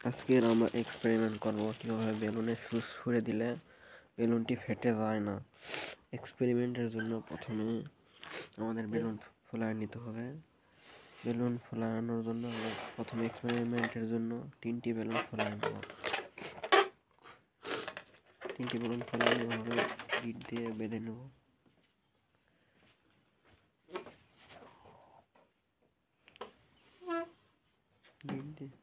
আজকের আমরা এক্সপেরিমেন্ট করব কীভাবে বেলুনের সুইচ ছুঁড়ে দিলে বেলুনটি ফেটে যায় না। এক্সপেরিমেন্টের জন্য প্রথমে আমাদের বেলুন ফোলায় নিতে হবে। বেলুন ফোলানোর জন্য আমরা প্রথমে এক্সপেরিমেন্টের জন্য 3টি বেলুন ফোলায় নেব। 3টি বেলুন ফোলায় এভাবে গিট দিয়ে বেঁধে নেব। গিট দিয়ে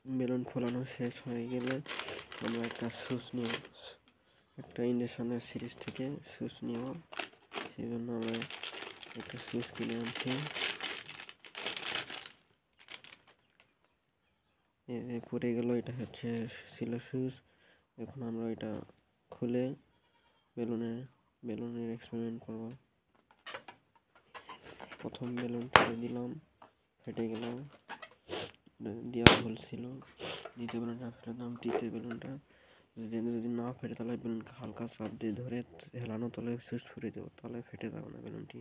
বেলুন ফোলানো শেষ হয়ে গেলে আমরা একটা সুইচ নেব, একটা ইন্ডাকশনের সিরিজ থেকে সুইচ নেব। সেই জন্য আমরা একটা সুইচ কিনে আনছি। পড়ে গেল, এটা হচ্ছে ছিল সুইচ। এখন আমরা এটা খুলে বেলুনের এক্সপেরিমেন্ট করব। প্রথম বেলুন ছেড়ে দিলাম, ফেটে গেল, দেওয়া ভুল ছিল। দ্বিতীয় বেলুনটা ফেললাম, তৃতীয় বেলুনটা যদি না ফেটে তাহলে বেলুনকে হালকা চাপ দিয়ে ধরে হেলানো তলে সুইচ ফুরিয়ে দেবো, তাহলে ফেটে যাবে না বেলুনটি।